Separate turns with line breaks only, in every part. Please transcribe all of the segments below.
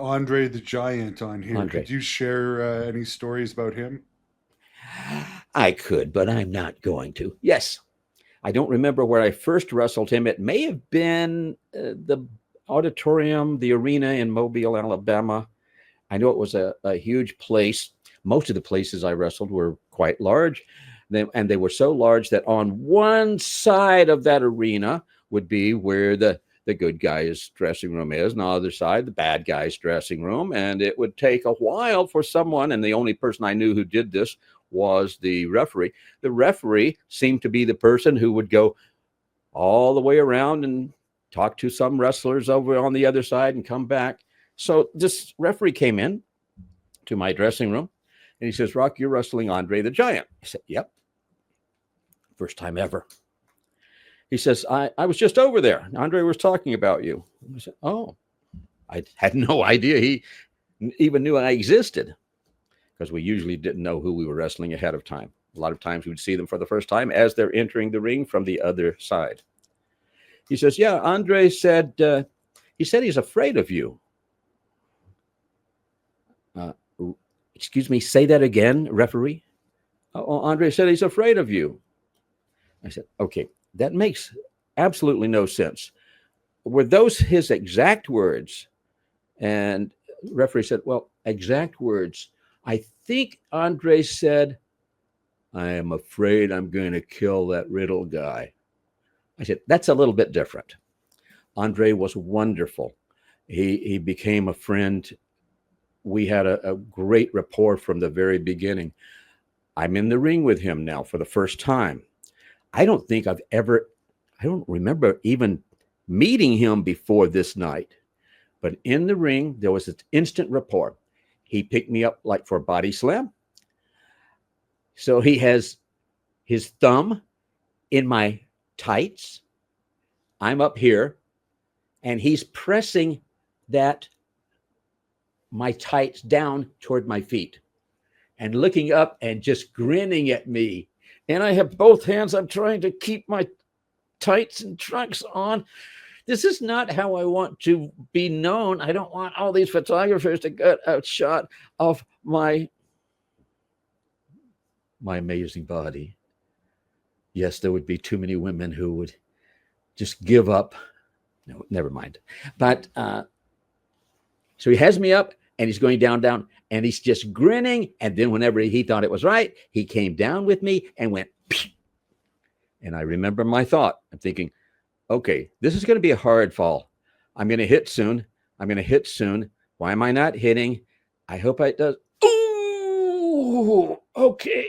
Andre the Giant on here. Could
Andre.
you share any stories about him?
I could, but I'm not going to. Yes, I don't remember where I first wrestled him. It may have been the auditorium, the arena in Mobile, Alabama. I know it was a huge place. Most of the places I wrestled were quite large. And they were so large that on one side of that arena would be where the good guy's dressing room is, and on the other side, the bad guy's dressing room. And it would take a while for someone, and the only person I knew who did this was the referee. The referee seemed to be the person who would go all the way around and talk to some wrestlers over on the other side and come back. So this referee came in to my dressing room and he says, Rock, you're wrestling Andre the Giant. I said, yep. First time ever. He says, I was just over there. Andre was talking about you. I said, oh, I had no idea he even knew I existed, because we usually didn't know who we were wrestling ahead of time. A lot of times we'd see them for the first time as they're entering the ring from the other side. He says, yeah, Andre said, he said he's afraid of you. Excuse me, say that again, referee. Oh, Andre said he's afraid of you. I said, okay, that makes absolutely no sense. Were those his exact words? And the referee said, well, exact words. I think Andre said, I am afraid I'm going to kill that Riddle guy. I said, that's a little bit different. Andre was wonderful. He became a friend. We had a great rapport from the very beginning. I'm in the ring with him now for the first time. I don't remember even meeting him before this night. But in the ring, there was an instant rapport. He picked me up like for a body slam. So he has his thumb in my tights. I'm up here, and he's pressing my tights down toward my feet and looking up and just grinning at me. And I have both hands. I'm trying to keep my tights and trunks on. This is not how I want to be known. I don't want all these photographers to get a shot of my amazing body. Yes, there would be too many women who would just give up. No, never mind. But so he has me up and he's going down, and he's just grinning. And then whenever he thought it was right, he came down with me and went, Psh! And I remember my thought. I'm thinking, okay, this is going to be a hard fall. I'm going to hit soon. Why am I not hitting? I hope it does. Ooh, okay.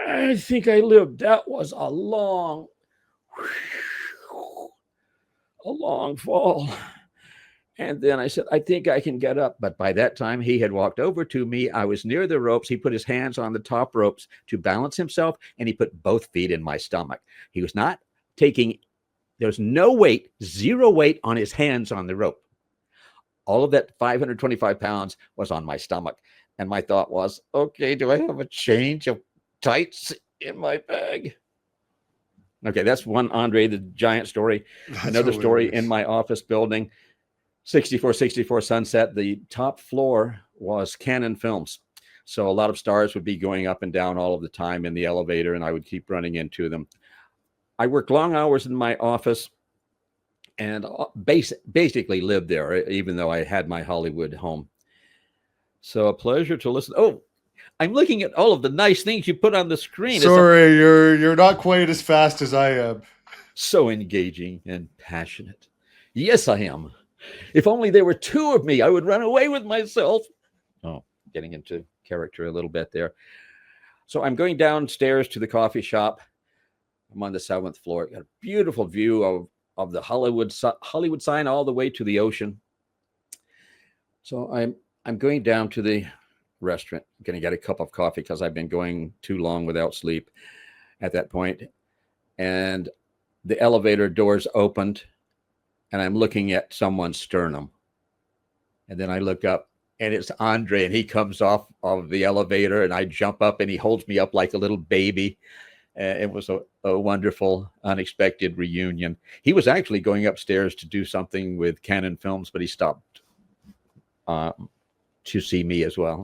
I think I lived. That was a long fall. And then I said, I think I can get up. But by that time, he had walked over to me. I was near the ropes. He put his hands on the top ropes to balance himself, and he put both feet in my stomach. He was not taking, there's no weight, zero weight on his hands on the rope. All of that 525 pounds was on my stomach. And my thought was, okay, do I have a change of tights in my bag? Okay, that's one Andre the Giant story.
That's
Another story
hilarious.
in my office building, 6464 Sunset. The top floor was Canon Films. So a lot of stars would be going up and down all of the time in the elevator, and I would keep running into them. I worked long hours in my office and basically lived there, even though I had my Hollywood home. So a pleasure to listen. Oh, I'm looking at all of the nice things you put on the screen.
Sorry, you're not quite as fast as I am.
So engaging and passionate. Yes, I am. If only there were two of me, I would run away with myself. Oh, getting into character a little bit there. So I'm going downstairs to the coffee shop. I'm on the 7th floor. Got a beautiful view of the Hollywood sign all the way to the ocean. So I'm going down to the restaurant. I'm going to get a cup of coffee because I've been going too long without sleep at that point. And the elevator doors opened, and I'm looking at someone's sternum. And then I look up, and it's Andre, and he comes off of the elevator, and I jump up, and he holds me up like a little baby. It was a wonderful, unexpected reunion. He was actually going upstairs to do something with Canon Films, but he stopped to see me as well.